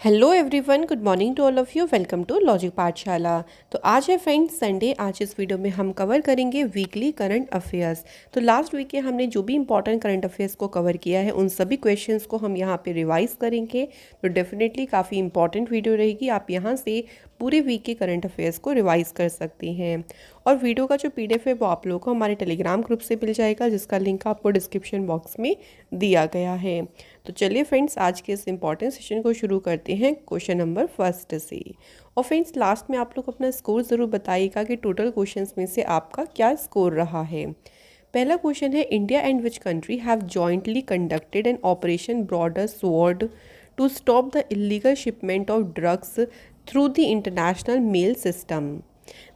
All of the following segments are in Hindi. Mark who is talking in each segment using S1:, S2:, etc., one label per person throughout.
S1: Hello everyone, good morning to all of you. Welcome to Logic Pathshala. तो आज है फ्रेंड्स संडे। आज इस वीडियो में हम कवर करेंगे वीकली करंट अफेयर्स। तो लास्ट वीक के हमने जो भी इंपॉर्टेंट करंट अफेयर्स को कवर किया है उन सभी क्वेश्चंस को हम यहाँ पे रिवाइज करेंगे। तो डेफिनेटली काफ़ी इंपॉर्टेंट वीडियो रहेगी। आप यहाँ से पूरे वीक के करंट अफेयर्स को रिवाइज कर सकती हैं। और वीडियो का जो PDF है वो आप लोगों को हमारे टेलीग्राम ग्रुप से मिल जाएगा, जिसका लिंक आपको डिस्क्रिप्शन बॉक्स में दिया गया है। तो चलिए फ्रेंड्स, आज के इस इंपॉर्टेंट सेशन को शुरू करते हैं क्वेश्चन नंबर फर्स्ट से। और फ्रेंड्स, लास्ट में आप लोग अपना स्कोर ज़रूर बताइएगा कि टोटल क्वेश्चंस में से आपका क्या स्कोर रहा है। पहला क्वेश्चन है, India and which country have jointly conducted an operation broader sword to stop the illegal shipment of drugs through the international mail system.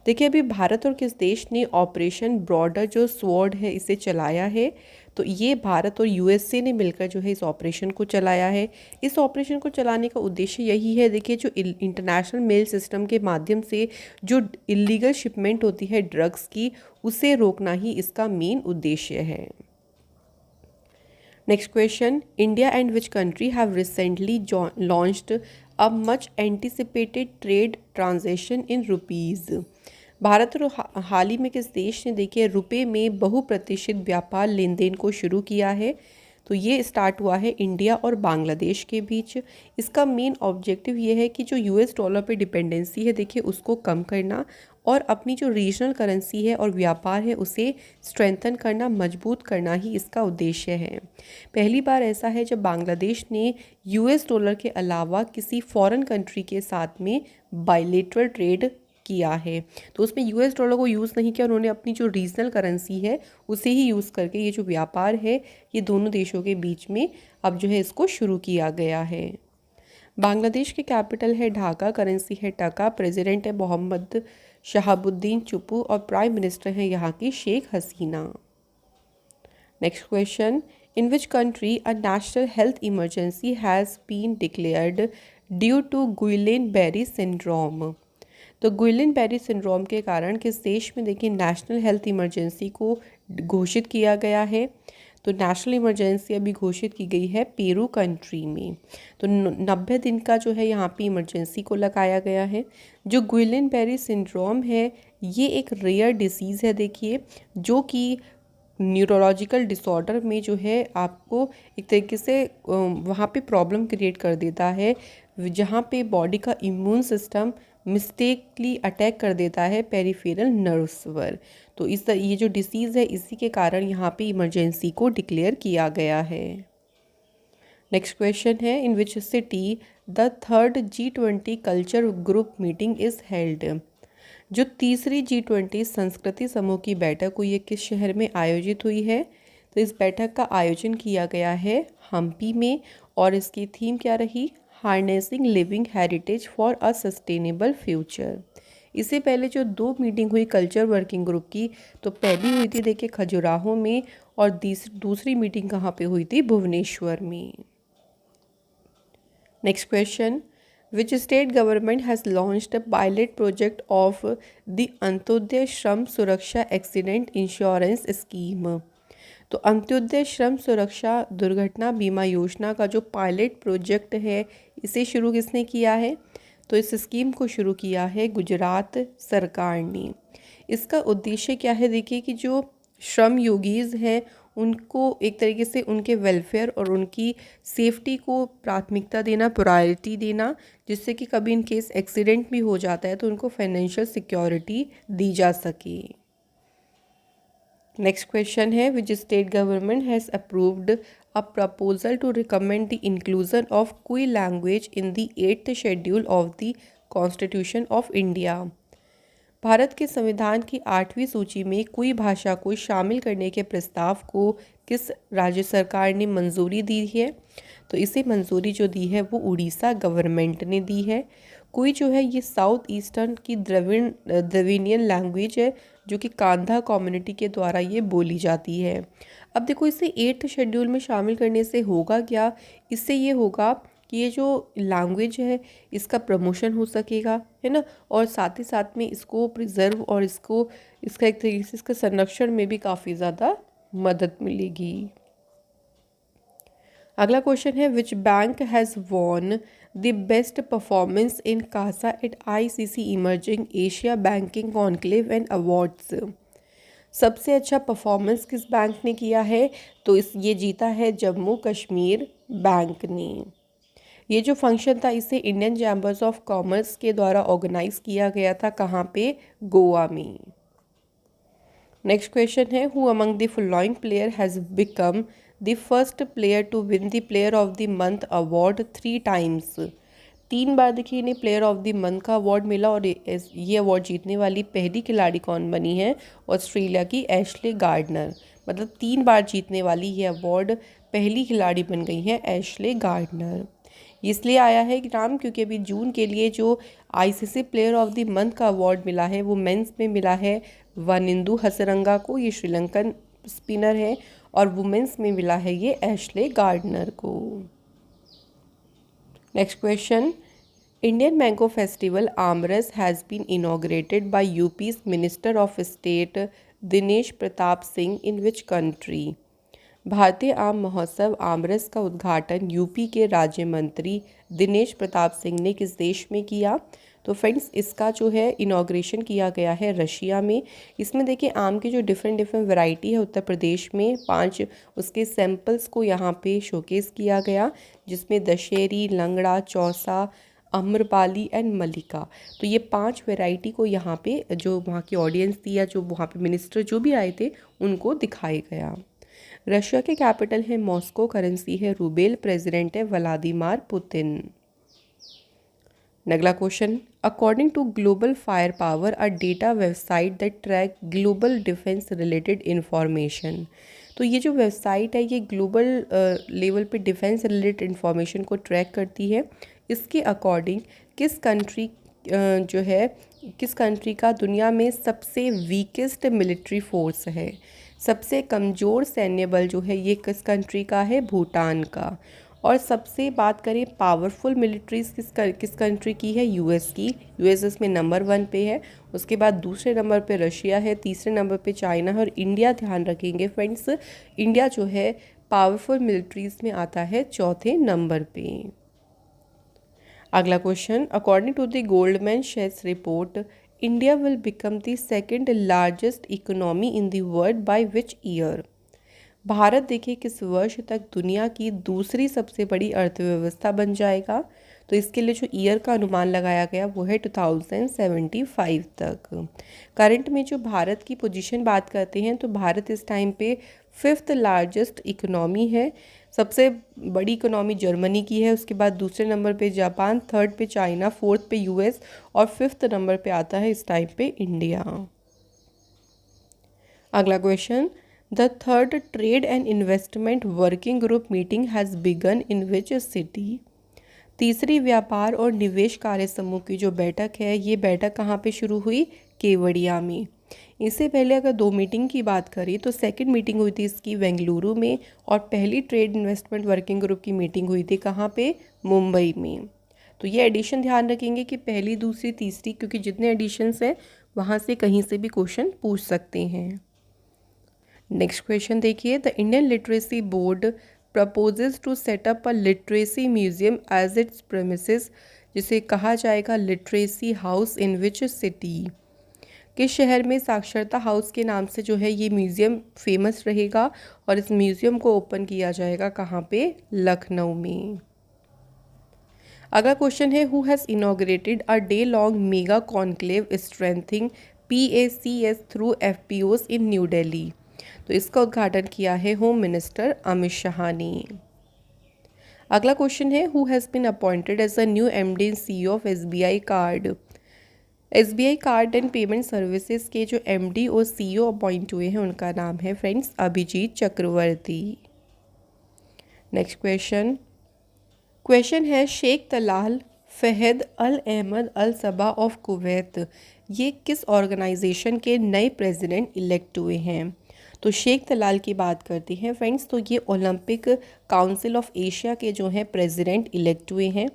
S1: देखिए, अभी भारत और किस देश ने ऑपरेशन ब्रॉडर जो स्वॉर्ड है इसे चलाया है। तो ये भारत और USA ने मिलकर जो है इस ऑपरेशन को चलाया है। इस ऑपरेशन को चलाने का उद्देश्य यही है, देखिए, जो इंटरनेशनल मेल सिस्टम के माध्यम से जो इलीगल शिपमेंट होती है ड्रग्स की, उसे रोकना ही इसका मेन उद्देश्य है। Next question, India and which country have recently launched a much anticipated trade transaction in rupees. Bharat और हाल ही में किस देश ने, देखिए, रुपए में बहुप्रतिशत व्यापार लेन देन को शुरू किया है। तो ये स्टार्ट हुआ है इंडिया और बांग्लादेश के बीच। इसका मेन ऑब्जेक्टिव ये है कि जो US डॉलर पे डिपेंडेंसी है, देखिए, उसको कम करना और अपनी जो रीजनल करेंसी है और व्यापार है उसे स्ट्रेंथन करना, मजबूत करना ही इसका उद्देश्य है। पहली बार ऐसा है जब बांग्लादेश ने US डॉलर के अलावा किसी फॉरेन कंट्री के साथ में बायलेटरल ट्रेड किया है। तो उसमें US डॉलर को यूज़ नहीं किया, उन्होंने अपनी जो रीजनल करेंसी है उसे ही यूज़ करके ये जो व्यापार है ये दोनों देशों के बीच में अब जो है इसको शुरू किया गया है। बांग्लादेश की कैपिटल है ढाका, करेंसी है टका, प्रेसिडेंट है मोहम्मद शहाबुद्दीन चुप्पू और प्राइम मिनिस्टर हैं यहाँ की Sheikh Hasina. Next question, in which country a national health emergency has been declared due to Guillain Barre syndrome. तो गुइलेन बेरी सिंड्रोम के कारण किस देश में, देखिए, नेशनल हेल्थ इमरजेंसी को घोषित किया गया है। तो नेशनल इमरजेंसी अभी घोषित की गई है पेरू कंट्री में। तो 90 दिन का जो है यहाँ पे इमरजेंसी को लगाया गया है। जो गुइलेन बेरी सिंड्रोम है ये एक रेयर डिसीज़ है, देखिए, जो कि न्यूरोलॉजिकल डिसऑर्डर में जो है आपको एक तरीके से वहाँ पे प्रॉब्लम क्रिएट कर देता है, जहाँ पे बॉडी का इम्यून सिस्टम मिस्टेकली अटैक कर देता है पेरिफेरल नर्व्स पर। तो ये जो डिसीज़ है इसी के कारण यहाँ पे इमरजेंसी को डिक्लेयर किया गया है। नेक्स्ट क्वेश्चन है, in which city the third G20 culture group meeting is held. जो तीसरी G20 संस्कृति समूह की बैठक हुई है किस शहर में आयोजित हुई है। तो इस बैठक का आयोजन किया गया है हम्पी में और इसकी थीम क्या रही, harnessing living heritage for a sustainable future. इससे पहले जो 2 मीटिंग हुई कल्चर वर्किंग ग्रुप की, तो पहली हुई थी, देखिए, खजुराहो में और दूसरी मीटिंग कहाँ पे हुई थी, भुवनेश्वर में। Next question, which state government has launched a pilot project of the Antyodaya श्रम सुरक्षा एक्सीडेंट इंश्योरेंस स्कीम। तो अंत्योदय श्रम सुरक्षा दुर्घटना बीमा योजना का जो पायलट प्रोजेक्ट है इसे शुरू किसने किया है। तो इस स्कीम को शुरू किया है गुजरात सरकार ने। इसका उद्देश्य क्या है, देखिए, कि जो श्रम योगीज हैं उनको एक तरीके से उनके वेलफेयर और उनकी सेफ्टी को प्राथमिकता देना, प्रायोरिटी देना, जिससे कि कभी इन केस एक्सीडेंट भी हो जाता है तो उनको फाइनेंशियल सिक्योरिटी दी जा सके। नेक्स्ट क्वेश्चन है, which state government has approved a proposal to recommend the inclusion of Kui language in the 8th schedule of the constitution of India. Bharat के संविधान की 8वीं सूची में कोई भाषा को शामिल करने के प्रस्ताव को किस राज्य सरकार ने मंजूरी दी है। तो इसे मंजूरी जो दी है वो उड़ीसा गवर्नमेंट ने दी है। कोई जो है ये साउथ ईस्टर्न की द्रविडियन लैंग्वेज है जो कि कांधा कम्युनिटी के द्वारा ये बोली जाती है। अब देखो, इसे 8th शेड्यूल में शामिल करने से होगा क्या, इससे ये होगा कि ये जो लैंग्वेज है इसका प्रमोशन हो सकेगा, है ना, और साथ ही साथ में इसको प्रिजर्व और इसका एक तरीके से इसका संरक्षण में भी काफ़ी ज़्यादा मदद मिलेगी। अगला क्वेश्चन है which bank has won the best performance in CASA at ICC emerging Asia banking conclave and awards. सबसे अच्छा परफॉर्मेंस किस बैंक ने किया है, तो ये जीता है जम्मू कश्मीर बैंक ने। ये जो फंक्शन था इसे इंडियन चैम्बर्स ऑफ कॉमर्स के द्वारा ऑर्गेनाइज किया गया था, कहाँ पे, गोवा में। नेक्स्ट क्वेश्चन है who among the following player has become the first player to win the player of the month award 3 times. 3 बार देखिए इन्हें प्लेयर ऑफ द मंथ का अवार्ड मिला और ये अवार्ड जीतने वाली पहली खिलाड़ी कौन बनी है, ऑस्ट्रेलिया की एशले गार्डनर। मतलब 3 बार जीतने वाली ये अवार्ड पहली खिलाड़ी बन गई है एशले गार्डनर। इसलिए आया है कि नाम क्योंकि अभी जून के लिए जो ICC player of the month का अवार्ड मिला है वो मेंस में मिला है वनिंदु हसरंगा को, ये श्रीलंकन स्पिनर है, और वुमेन्स में मिला है ये एशले गार्डनर को। Next question, Indian mango festival Aamras has been inaugurated by UP's minister of state Dinesh Pratap Singh in which country. भारतीय आम महोत्सव आमरस का उद्घाटन यूपी के राज्य मंत्री दिनेश प्रताप सिंह ने किस देश में किया, तो फ्रेंड्स इसका जो है इनॉग्रेशन किया गया है रशिया में। इसमें देखिए आम की जो डिफरेंट वैरायटी है उत्तर प्रदेश में 5 उसके सैंपल्स को यहाँ पे शोकेस किया गया, जिसमें दशहरी, लंगड़ा, चौसा, अम्रपाली एंड मलिका। तो ये 5 वैरायटी को यहाँ पे जो वहाँ की ऑडियंस थी या जो वहाँ पे मिनिस्टर जो भी आए थे उनको दिखाया गया। रशिया के कैपिटल है मॉस्को, करेंसी है रूबेल, प्रेसिडेंट है व्लादिमीर पुतिन। अगला question, according to global fire power a data website that track global defence related information. तो ये जो वेबसाइट है ये ग्लोबल लेवल पे डिफेंस रिलेटेड इंफॉर्मेशन को ट्रैक करती है। इसके अकॉर्डिंग किस कंट्री जो है किस कंट्री का दुनिया में सबसे वीकेस्ट मिलिट्री फोर्स है, सबसे कमज़ोर सैन्य बल जो है ये किस कंट्री का है, भूटान का। और सबसे बात करें पावरफुल मिलिट्रीज किस कंट्री की है, यूएस की। यूएस इसमें नंबर 1 पे है, उसके बाद दूसरे नंबर पे रशिया है, तीसरे नंबर पे चाइना है और इंडिया, ध्यान रखेंगे फ्रेंड्स, इंडिया जो है पावरफुल मिलिट्रीज में आता है चौथे नंबर पे। अगला question, according to the Goldman शेल्स report India will become the second largest economy in the world by which year. Bharat देखिए किस वर्ष तक दुनिया की दूसरी सबसे बड़ी अर्थव्यवस्था बन जाएगा, तो इसके लिए जो ईयर का अनुमान लगाया गया वो है 2075 तक। करंट में जो भारत की पोजीशन बात करते हैं तो भारत इस टाइम पे 5th लार्जेस्ट इकोनॉमी है। सबसे बड़ी इकोनॉमी जर्मनी की है, उसके बाद दूसरे नंबर पे जापान, 3rd पे चाइना, 4th पे यूएस और 5th नंबर पे आता है इस टाइम पे इंडिया। अगला question, the 3rd trade and investment working group meeting has begun in which city. तीसरी व्यापार और निवेश कार्य समूह की जो बैठक है ये बैठक कहाँ पे शुरू हुई, केवड़िया में। इससे पहले अगर 2 मीटिंग की बात करें तो सेकंड मीटिंग हुई थी इसकी बेंगलुरु में और पहली ट्रेड इन्वेस्टमेंट वर्किंग ग्रुप की मीटिंग हुई थी कहाँ पे, मुंबई में। तो ये एडिशन ध्यान रखेंगे कि पहली, दूसरी, तीसरी, क्योंकि जितने एडिशंस हैं वहाँ से कहीं से भी क्वेश्चन पूछ सकते हैं। नेक्स्ट क्वेश्चन देखिए, the Indian literacy board proposes to set up a literacy museum as its premises, जिसे कहा जाएगा literacy house in which city. किस शहर में साक्षरता हाउस के नाम से जो है ये म्यूज़ियम फेमस रहेगा और इस म्यूज़ियम को ओपन किया जाएगा कहाँ पे, लखनऊ में। अगला क्वेश्चन है who has inaugurated a day long mega conclave strengthening PACS through FPOs in new Delhi. तो इसका उद्घाटन किया है होम मिनिस्टर अमित शाह ने। अगला क्वेश्चन है who has been appointed as a new MD and CEO of SBI card. SBI card and payment services के जो MD और CEO अपॉइंट हुए हैं उनका नाम है फ्रेंड्स अभिजीत चक्रवर्ती। नेक्स्ट क्वेश्चन है शेख तलाल फहद अल अहमद अल सबा ऑफ कुवैत, ये किस ऑर्गेनाइजेशन के नए प्रेसिडेंट इलेक्ट हुए हैं। तो शेख तलाल की बात करते हैं फ्रेंड्स, तो ये ओलंपिक काउंसिल ऑफ एशिया के जो हैं प्रेसिडेंट इलेक्ट हुए हैं।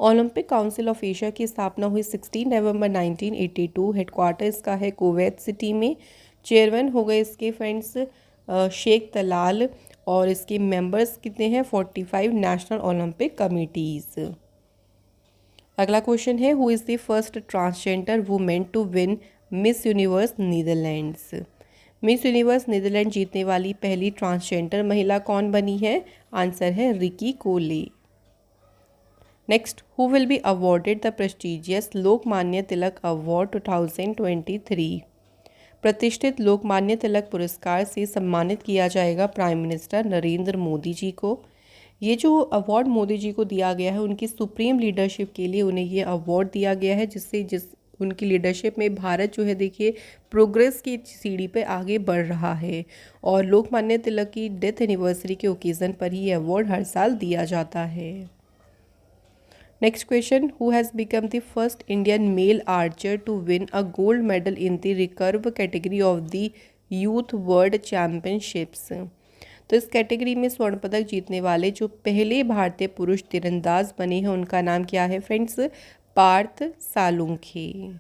S1: ओलंपिक काउंसिल ऑफ एशिया की स्थापना हुई 16 नवंबर 1982, हेडक्वार्टर इसका है कुवैत सिटी में। चेयरमैन हो गए इसके फ्रेंड्स शेख तलाल और इसके मेंबर्स कितने हैं? 45 नेशनल ओलंपिक कमिटीज़। अगला क्वेश्चन है, who is the first transgender women to win miss universe Netherlands? Miss universe Netherland जीतने वाली पहली ट्रांसजेंडर महिला कौन बनी है? आंसर है रिकी कोले। Next, who will be awarded the prestigious Lokmanya Tilak award 2023? प्रतिष्ठित लोकमान्य तिलक पुरस्कार से सम्मानित किया जाएगा प्राइम मिनिस्टर नरेंद्र मोदी जी को। ये जो अवार्ड मोदी जी को दिया गया है, उनकी सुप्रीम लीडरशिप के लिए उन्हें ये अवार्ड दिया गया है, जिस उनकी लीडरशिप में भारत जो है देखिए प्रोग्रेस की सीढ़ी पे आगे बढ़ रहा है। और लोकमान्य तिलक की डेथ एनिवर्सरी के ओकेज़न पर ही ये अवार्ड हर साल दिया जाता है। Next question, who has become the first Indian male archer to win a gold medal in the recurve category of the youth world championships? तो इस कैटेगरी में स्वर्ण पदक जीतने वाले जो पहले भारतीय पुरुष तीरंदाज बने हैं उनका नाम क्या है friends? Parth Salunkhe.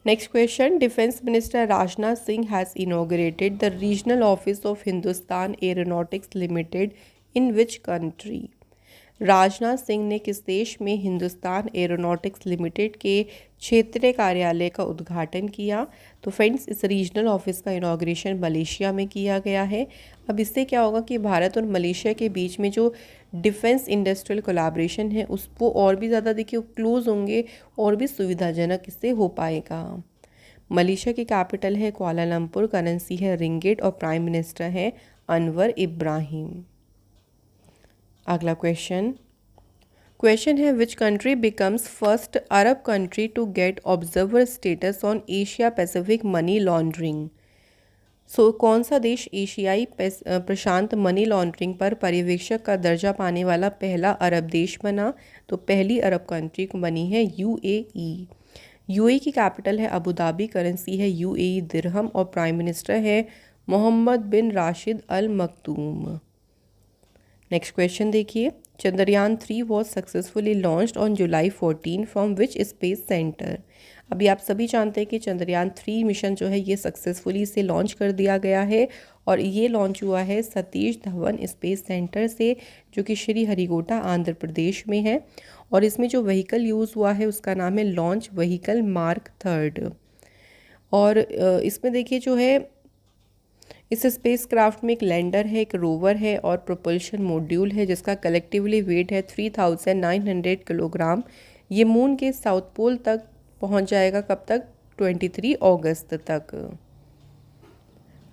S1: Next question, defence minister Rajnath Singh has inaugurated the regional office of Hindustan aeronautics limited in which country? Rajnath Singh ने किस देश में हिंदुस्तान एरोनॉटिक्स लिमिटेड के क्षेत्रीय कार्यालय का उद्घाटन किया? तो फ्रेंड्स, इस रीजनल ऑफिस का इनॉग्रेशन मलेशिया में किया गया है। अब इससे क्या होगा कि भारत और मलेशिया के बीच में जो डिफेंस इंडस्ट्रियल कोलैबोरेशन है उसको और भी ज़्यादा देखिए क्लोज होंगे और भी सुविधाजनक इससे हो पाएगा। मलेशिया की कैपिटल है कुआलालंपुर, करेंसी है रिंगिट और प्राइम मिनिस्टर है अनवर इब्राहिम। अगला क्वेश्चन है, which country becomes first Arab country to get observer status on Asia Pacific money laundering? कौन सा देश एशियाई प्रशांत मनी लॉन्ड्रिंग पर पर्यवेक्षक का दर्जा पाने वाला पहला अरब देश बना? तो पहली अरब कंट्री बनी है यूएई। यूएई की कैपिटल है अबू धाबी, करेंसी है यूएई दिरहम और प्राइम मिनिस्टर है मोहम्मद बिन राशिद अल मखदूम। नेक्स्ट क्वेश्चन देखिए, Chandrayaan 3 was successfully launched on July 14 from which space centre? अभी आप सभी जानते हैं कि चंद्रयान 3 मिशन जो है ये सक्सेसफुली इसे लॉन्च कर दिया गया है और ये लॉन्च हुआ है सतीश धवन स्पेस सेंटर से, जो कि श्रीहरिकोटा आंध्र प्रदेश में है। और इसमें जो व्हीकल यूज़ हुआ है उसका नाम है लॉन्च व्हीकल मार्क 3। और इसमें देखिए जो है इस स्पेस क्राफ्ट में एक लैंडर है, एक रोवर है और प्रोपल्शन मॉड्यूल है जिसका कलेक्टिवली वेट है 3900 किलोग्राम। ये मून के साउथ पोल तक पहुंच जाएगा, कब तक? 23 अगस्त तक।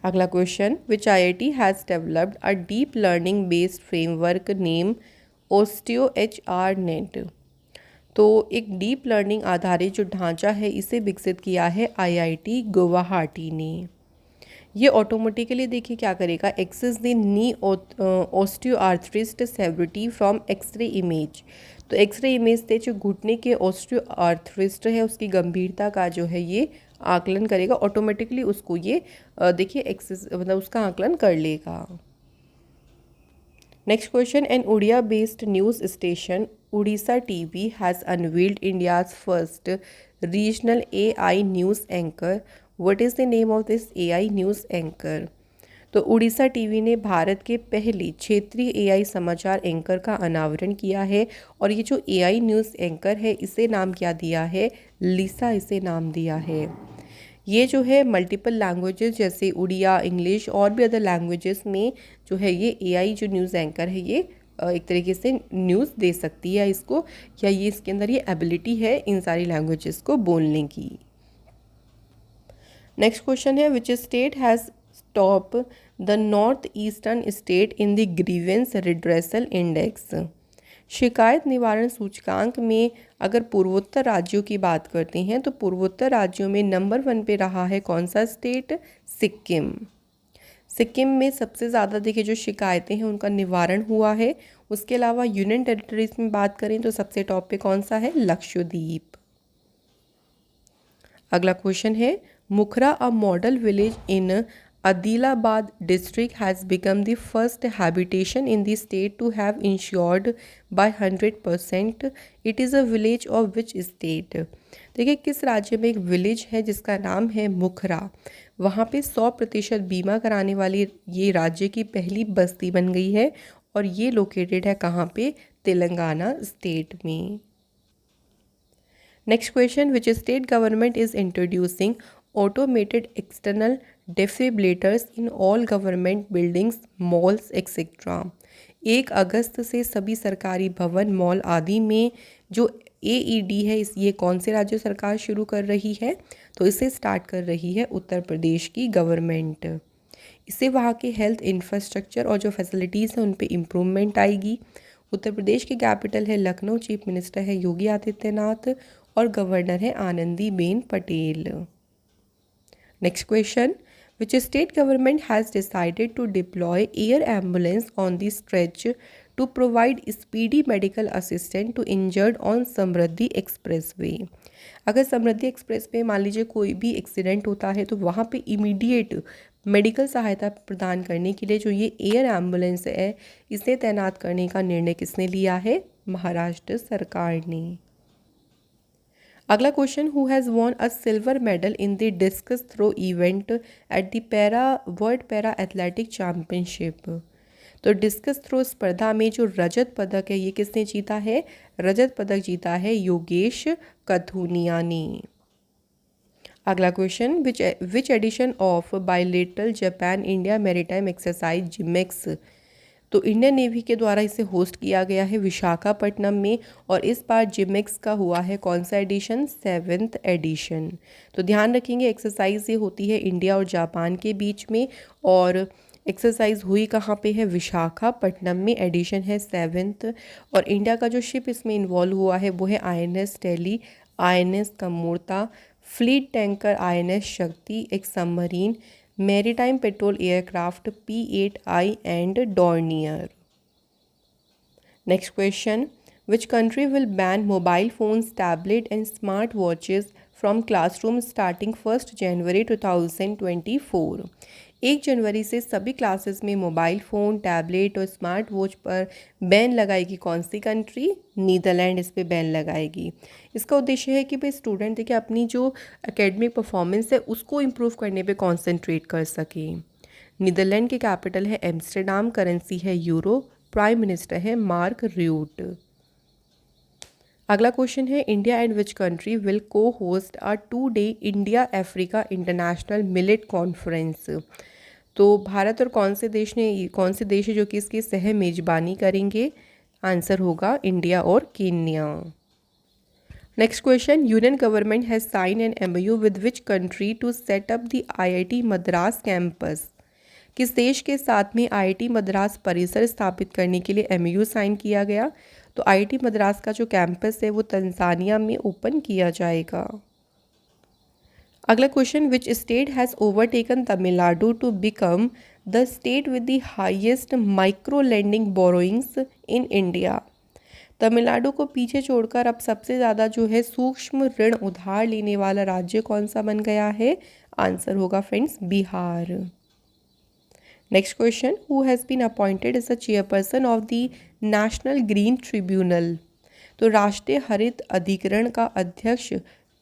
S1: अगला question, which IIT has developed a deep learning based framework name osteo HRNet? तो एक डीप लर्निंग आधारित जो ढांचा है इसे विकसित किया है IIT गुवाहाटी ने। ये ऑटोमेटिकली देखिए क्या करेगा, access the knee osteoarthritis severity from xray image. तो एक्सरे इमेज से जो घुटने के ऑस्टियोआर्थ्रिटिस है उसकी गंभीरता का जो है ये आकलन करेगा, ऑटोमेटिकली उसको ये देखिए एक्सेस मतलब उसका आकलन कर लेगा। Next question, an Odia based news station Odisha TV has unveiled India's first regional AI news anchor. What is the name of this AI news anchor? तो उड़ीसा टीवी ने भारत के पहले क्षेत्रीय AI समाचार एंकर का अनावरण किया है और ये जो AI न्यूज़ एंकर है इसे नाम क्या दिया है? लिसा इसे नाम दिया है। ये जो है मल्टीपल लैंग्वेजेस जैसे उड़िया, इंग्लिश और भी अदर लैंग्वेजेस में जो है ये AI जो न्यूज़ एंकर है ये एक तरीके से न्यूज़ दे सकती है इसको, या ये इसके अंदर ये एबिलिटी है इन सारी लैंग्वेजेस को बोलने की। नेक्स्ट क्वेश्चन है, which state has top the north eastern state in the grievance redressal index? शिकायत निवारण सूचकांक में अगर पूर्वोत्तर राज्यों की बात करते हैं तो पूर्वोत्तर राज्यों में नंबर 1 पे रहा है कौन सा स्टेट? सिक्किम। सिक्किम में सबसे ज़्यादा देखिए जो शिकायतें हैं उनका निवारण हुआ है। उसके अलावा यूनियन टेरिटरीज में बात करें तो सबसे टॉप पे कौन सा है? लक्षद्वीप। अगला क्वेश्चन है, Mukhra a model village in Adilabad district has become the first habitation in the state to have insured by 100%. It is a village of which state? देखिए किस राज्य में एक विलेज है जिसका नाम है मुखरा। वहाँ पे 100% बीमा कराने वाली ये राज्य की पहली बस्ती बन गई है और ये लोकेटेड है कहाँ पे? तेलंगाना स्टेट में। Next question, which state government is introducing automated external defibrillators in all government buildings, malls etcetera. 1 अगस्त से सभी सरकारी भवन, मॉल आदि में जो AED है ये कौन से राज्य सरकार शुरू कर रही है? तो इसे स्टार्ट कर रही है उत्तर प्रदेश की गवर्नमेंट। इससे वहाँ के हेल्थ इंफ्रास्ट्रक्चर और जो फैसिलिटीज़ हैं उन पे इम्प्रूवमेंट आएगी। उत्तर प्रदेश की कैपिटल है लखनऊ, चीफ मिनिस्टर है योगी आदित्यनाथ और गवर्नर है Anandiben Patel. Next question, which state government has decided to deploy air ambulance on the stretch to provide speedy medical assistance to injured on Samriddhi expressway. अगर समृद्धि एक्सप्रेस पे मान लीजिए कोई भी एक्सीडेंट होता है तो वहाँ पे इमीडिएट मेडिकल सहायता प्रदान करने के लिए जो ये एयर एम्बुलेंस है इसे तैनात करने का निर्णय किसने लिया है? महाराष्ट्र सरकार ने। अगला question, who has won a silver medal in the discus throw event at the world para athletic championship. तो डिस्कस थ्रो स्पर्धा में जो रजत पदक है ये किसने जीता है? रजत पदक जीता है योगेश कथुनिया ने। अगला question, which edition of bilateral Japan India maritime exercise JIMEX. तो इंडियन नेवी के द्वारा इसे होस्ट किया गया है विशाखापट्टनम में और इस बार जिमेक्स का हुआ है कौन सा एडिशन? 7th addition. तो ध्यान रखेंगे एक्सरसाइज ये होती है इंडिया और जापान के बीच में और एक्सरसाइज हुई कहाँ पे है? विशाखापट्टनम में, एडिशन है 7th। और इंडिया का जो शिप इसमें इन्वॉल्व हुआ है वो है INS टेली, INS Kamorta, fleet tanker INS Shakti, एक submarine, maritime patrol aircraft P8I and Dornier. Next question, which country will ban mobile phones, tablet and smart watches from classroom starting 1 January 2024। 1 जनवरी से सभी क्लासेस में मोबाइल फ़ोन, टैबलेट और स्मार्ट वॉच पर बैन लगाएगी कौन सी कंट्री? नीदरलैंड इस पे बैन लगाएगी। इसका उद्देश्य है कि भाई स्टूडेंट देखिए अपनी जो एकेडमिक परफॉर्मेंस है उसको इम्प्रूव करने पे कॉन्सेंट्रेट कर सके। नीदरलैंड की कैपिटल है एम्स्टर्डम, करेंसी है यूरो, प्राइम मिनिस्टर है मार्क रूट। अगला क्वेश्चन है, India and which country will co host a 2-day India Africa international millet conference. तो भारत और कौन से देश है जो कि इसकी सह मेजबानी करेंगे? आंसर होगा इंडिया और Kenya. Next question, union government has sign an MOU with which country to set up the IIT Madras campus. किस देश के साथ में IIT मद्रास परिसर स्थापित करने के लिए MOU साइन किया गया? तो IIT मद्रास का जो कैंपस है वो तंजानिया में ओपन किया जाएगा। अगला question, which state has overtaken Tamil Nadu to become the state with the highest micro lending borrowings in India. Tamil Nadu को पीछे छोड़कर अब सबसे ज़्यादा जो है सूक्ष्म ऋण उधार लेने वाला राज्य कौन सा बन गया है? आंसर होगा friends Bihar. Next question, who has been appointed as the chairperson of the national green tribunal. तो राष्ट्रीय हरित अधिकरण का अध्यक्ष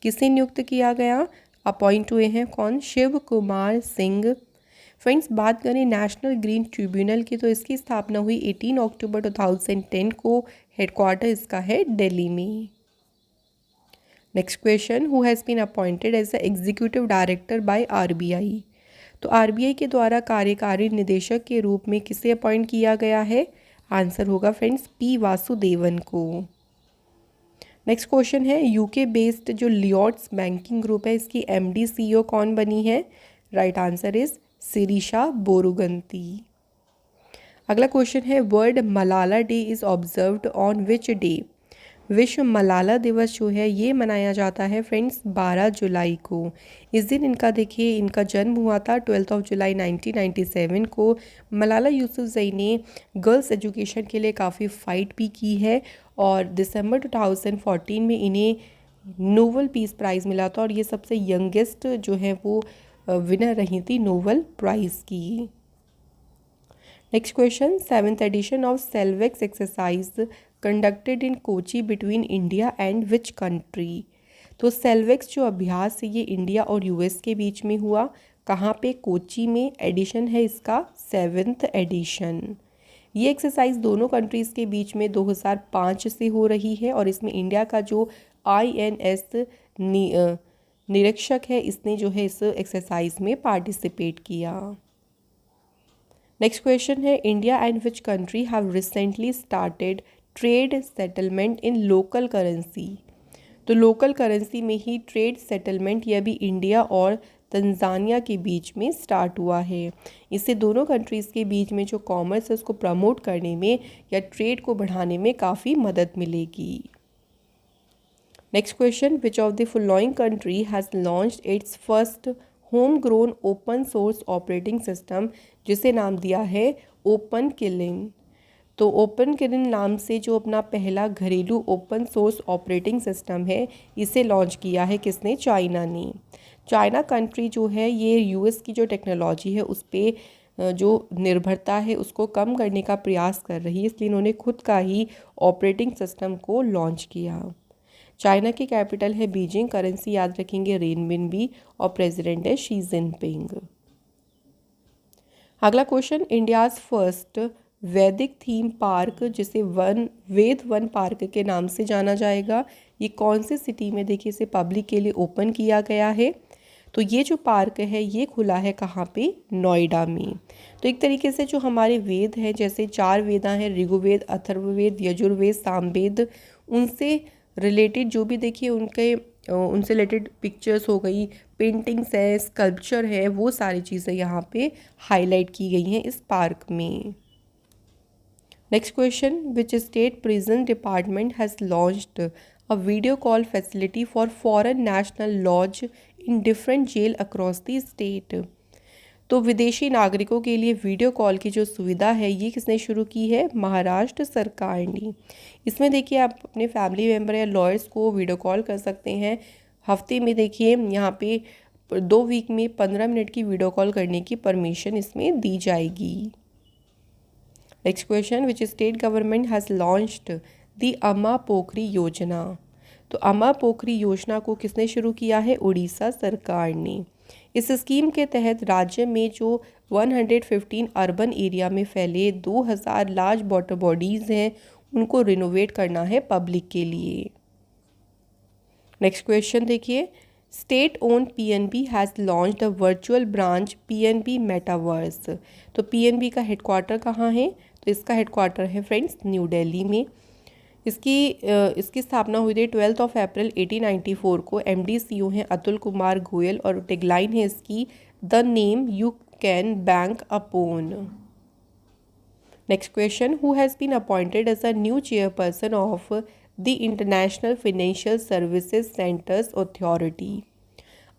S1: किसे नियुक्त किया गया? अपॉइंट हुए हैं कौन? शिव कुमार सिंह। फ्रेंड्स बात करें नेशनल ग्रीन ट्रिब्यूनल की तो इसकी स्थापना हुई 18 अक्टूबर 2010 को, हेडक्वार्टर इसका है दिल्ली में। Next question, who has been appointed as the executive director by RBI। तो RBI के द्वारा कार्यकारी निदेशक के रूप में किसे अपॉइंट किया गया है? आंसर होगा फ्रेंड्स P वासुदेवन को। नेक्स्ट क्वेश्चन है, UK बेस्ड जो लियोट्स बैंकिंग ग्रुप है इसकी MD CEO कौन बनी है? Right answer is Shirisha Borugunti. अगला क्वेश्चन है, world Malala day is observed on which day. विश्व मलाला दिवस जो है ये मनाया जाता है फ्रेंड्स 12 जुलाई को। इस दिन इनका देखिए इनका जन्म हुआ था 12 जुलाई 1997 को। मलाला यूसुफजई ने गर्ल्स एजुकेशन के लिए काफ़ी फ़ाइट भी की है और दिसंबर 2014 में इन्हें नोबल पीस प्राइज़ मिला था और ये सबसे यंगेस्ट जो है वो विनर रही थी नोबल प्राइज़ की। Next question, 7th edition of SALVEX exercise conducted in Kochi between India and which country. तो सेल्वेक्स जो अभ्यास है ये इंडिया और US के बीच में हुआ, कहाँ पे? कोची में। एडिशन है इसका 7th एडिशन। ये एक्सरसाइज दोनों कंट्रीज़ के बीच में 2005 से हो रही है और इसमें इंडिया का जो INS निरीक्षक है इसने जो है इस एक्सरसाइज में पार्टिसिपेट किया। नेक्स्ट क्वेश्चन है, India and which country have recently started trade settlement in local currency. तो लोकल करेंसी में ही ट्रेड सेटलमेंट यह भी इंडिया और तंजानिया के बीच में स्टार्ट हुआ है। इससे दोनों कंट्रीज़ के बीच में जो कॉमर्स है उसको प्रमोट करने में या ट्रेड को बढ़ाने में काफ़ी मदद मिलेगी। Next question, which of the following country has launched it's first home grown open source operating system, जिसे नाम दिया है ओपन किलिन। तो ओपन किलिन नाम से जो अपना पहला घरेलू ओपन सोर्स ऑपरेटिंग सिस्टम है इसे लॉन्च किया है किसने? चाइना ने। चाइना कंट्री जो है ये US की जो टेक्नोलॉजी है उस पर जो निर्भरता है उसको कम करने का प्रयास कर रही है, इसलिए इन्होंने खुद का ही ऑपरेटिंग सिस्टम को लॉन्च किया। चाइना की कैपिटल है बीजिंग, करेंसी याद रखेंगे रेनमिनबी और प्रेसिडेंट है शी जिनपिंग। अगला क्वेश्चन, इंडियाज़ फर्स्ट वैदिक थीम पार्क जिसे वेद वन पार्क के नाम से जाना जाएगा, ये कौन सी सिटी में देखिए इसे पब्लिक के लिए ओपन किया गया है? तो ये जो पार्क है ये खुला है कहाँ पे? नोएडा में। तो एक तरीके से जो हमारे वेद हैं, जैसे 4 वेदा हैं, ऋग्वेद, अथर्ववेद, यजुर्वेद, सामवेद, उनसे रिलेटेड जो भी देखिए उनसे रिलेटेड पिक्चर्स हो गई, पेंटिंग्स है, स्कल्पचर है, वो सारी चीज़ें यहाँ पे हाईलाइट की गई हैं इस पार्क में। Next question, which state prison department has launched a video call facility for foreign national lodge in different jail across the state. तो विदेशी नागरिकों के लिए वीडियो कॉल की जो सुविधा है ये किसने शुरू की है? महाराष्ट्र सरकार ने। इसमें देखिए आप अपने फैमिली मेम्बर या लॉयर्स को वीडियो कॉल कर सकते हैं। हफ्ते में देखिए यहाँ पे 2 वीक में 15 मिनट की वीडियो कॉल करने की परमिशन इसमें दी जाएगी। Next question, which state government has launched the Amma Pokhari योजना। तो अम्मा पोखरी योजना को किसने शुरू किया है? उड़ीसा सरकार ने। इस स्कीम के तहत राज्य में जो 115 अर्बन एरिया में फैले 2000 लार्ज वाटर बॉडीज़ हैं उनको रिनोवेट करना है पब्लिक के लिए। नेक्स्ट क्वेश्चन देखिए, state own PNB has launched the virtual branch PNB metaverse. तो PNB का हेडक्वार्टर कहाँ है? तो इसका हेडक्वार्टर है फ्रेंड्स न्यू दिल्ली में। इसकी स्थापना हुई थी 12 अप्रैल 1894 को। MD CEO हैं अतुल कुमार गोयल और टेगलाइन है इसकी the name you can bank upon. Next question, who has been appointed as a new chairperson of the international financial services centres authority.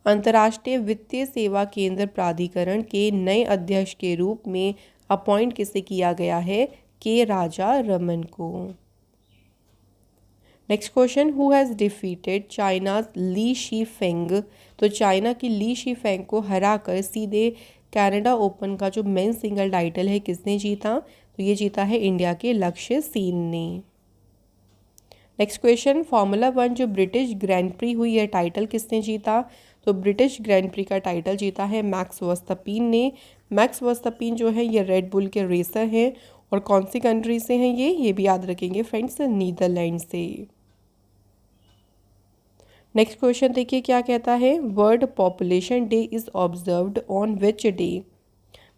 S1: अंतर्राष्ट्रीय वित्तीय सेवा केंद्र प्राधिकरण के नए अध्यक्ष के रूप में अपॉइंट किसे किया गया है? के राजा रमन को। Next question, who has defeated China's Li Shi Feng. तो चाइना की ली शी फेंग को हराकर सीधे कनाडा ओपन का जो मेन सिंगल टाइटल है किसने जीता? तो ये जीता है इंडिया के लक्ष्य सेन ने। नेक्स्ट क्वेश्चन, फार्मूला 1 जो ब्रिटिश ग्रैंड प्री हुई है टाइटल किसने जीता? तो ब्रिटिश ग्रैंड प्री का टाइटल जीता है मैक्स वर्स्टैपिन ने। मैक्स वर्स्टैपिन जो है ये रेड बुल के रेसर हैं और कौन सी कंट्री से हैं ये भी याद रखेंगे फ्रेंड्स, नीदरलैंड से। नेक्स्ट क्वेश्चन देखिए क्या कहता है, world population day is observed on which day.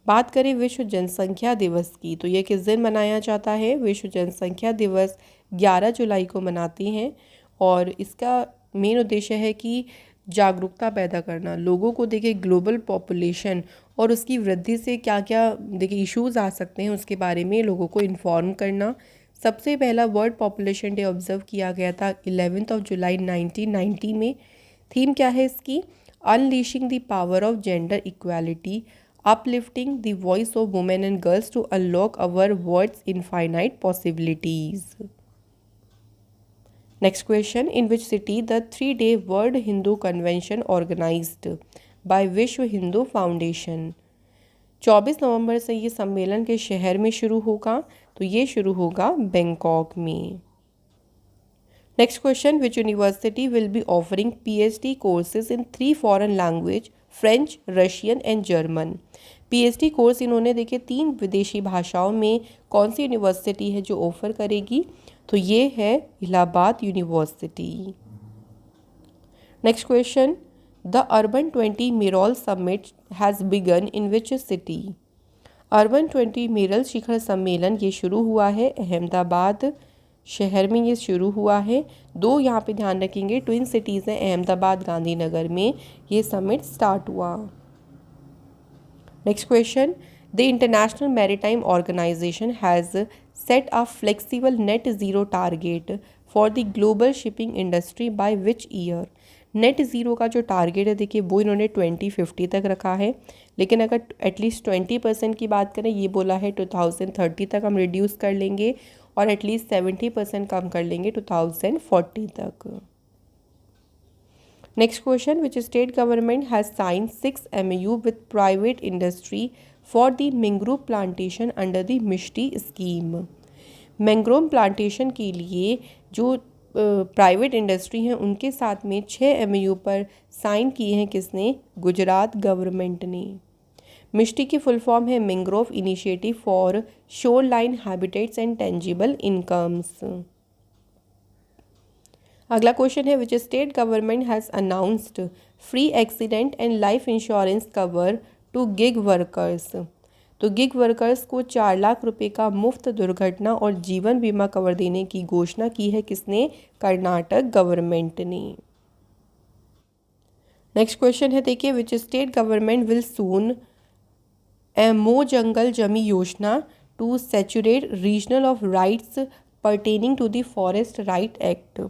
S1: बात करें विश्व जनसंख्या दिवस की तो ये किस दिन मनाया जाता है? विश्व जनसंख्या दिवस 11 जुलाई को मनाते हैं और इसका मेन उद्देश्य है कि जागरूकता पैदा करना, लोगों को देखिए ग्लोबल पॉपुलेशन और उसकी वृद्धि से क्या क्या देखिए इश्यूज आ सकते हैं उसके बारे में लोगों को इन्फॉर्म करना। सबसे पहला वर्ल्ड पॉपुलेशन डे ऑब्जर्व किया गया था 11 जुलाई 1990 में। थीम क्या है इसकी? Unleashing the power of gender equality, uplifting the voice of women and girls to unlock our world's infinite possibilities. Next question, in which city the 3-day World Hindu Convention organized by विश्व हिंदू फाउंडेशन। 24 नवंबर से ये सम्मेलन के शहर में शुरू होगा, तो ये शुरू होगा बैंकॉक में। Next question, which university will be offering PhD courses in 3 foreign language French, Russian and German. PhD course इन्होंने देखिए 3 विदेशी भाषाओं में कौन सी यूनिवर्सिटी है जो ऑफर करेगी, तो ये है Allahabad university. Next question, the urban 20 mayoral summit has begun in which city. Urban 20 mayoral शिखर सम्मेलन ये शुरू हुआ है अहमदाबाद शहर में, ये शुरू हुआ है। 2 यहाँ पे ध्यान रखेंगे, ट्विन सिटीज़ हैं अहमदाबाद गांधीनगर में ये समिट स्टार्ट हुआ। Next question, the international maritime organization has set a flexible net zero target for the global shipping industry by which year. Net zero का जो टारगेट है देखिए वो इन्होंने 2050 तक रखा है, लेकिन अगर एटलीस्ट 20% की बात करें, ये बोला है 2030 तक हम रिड्यूस कर लेंगे और एटलीस्ट 70% कम कर लेंगे 2040 तक। Next question, which state government has sign 6 MOU with private industry for the mangrove plantation under the Mishti scheme. Mangrove plantation के लिए जो प्राइवेट इंडस्ट्री हैं उनके साथ में 6 MOU पर साइन किए हैं किसने, गुजरात गवर्नमेंट ने। मिष्टी की फुल फॉर्म है mangrove initiative for shoreline habitats and tangible incomes. अगला क्वेश्चन है, which state government has announced free accident and life insurance cover to gig workers. तो गिग वर्कर्स को 4 लाख रुपए का मुफ्त दुर्घटना और जीवन बीमा कवर देने की घोषणा की है किसने, कर्नाटक गवर्नमेंट ने। नेक्स्ट क्वेश्चन है देखिए, which state government will soon a Mo Jungle Jami Yojana to saturate regional of rights pertaining to the forest right act.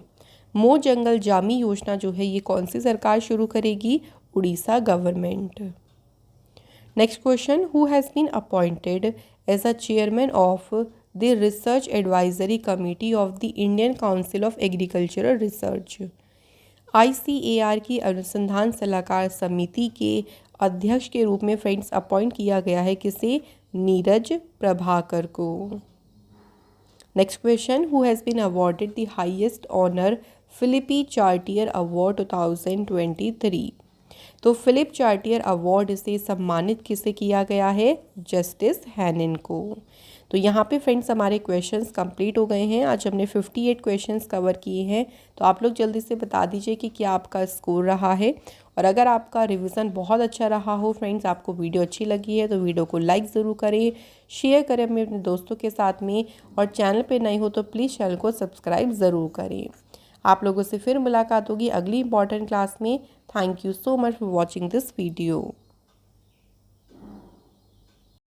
S1: Mo Jungle Jami योजना जो है ये कौन सी सरकार शुरू करेगी, Odisha government. Next question, who has been appointed as a chairman of the research advisory committee of the Indian council of agricultural research. ICAR की अनुसंधान सलाहकार समिति के अध्यक्ष के रूप में फ्रेंड्स अपॉइंट किया गया है किसे, नीरज प्रभाकर को। Next question, who has been awarded the highest honour Philippe Chartier award 2023। तो फिलिप चार्टियर अवार्ड से सम्मानित किसे किया गया है, जस्टिस हैनिन को। तो यहाँ पे फ्रेंड्स हमारे क्वेश्चंस कंप्लीट हो गए हैं। आज हमने 58 क्वेश्चंस कवर किए हैं। तो आप लोग जल्दी से बता दीजिए कि क्या आपका स्कोर रहा है, और अगर आपका रिवीजन बहुत अच्छा रहा हो फ्रेंड्स, आपको वीडियो अच्छी लगी है तो वीडियो को लाइक ज़रूर करें, शेयर करें अपने दोस्तों के साथ में, और चैनल पर नए हो तो प्लीज़ चैनल को सब्सक्राइब ज़रूर करें। आप लोगों से फिर मुलाकात होगी अगली इंपॉर्टेंट क्लास में। Thank you so much for watching this video.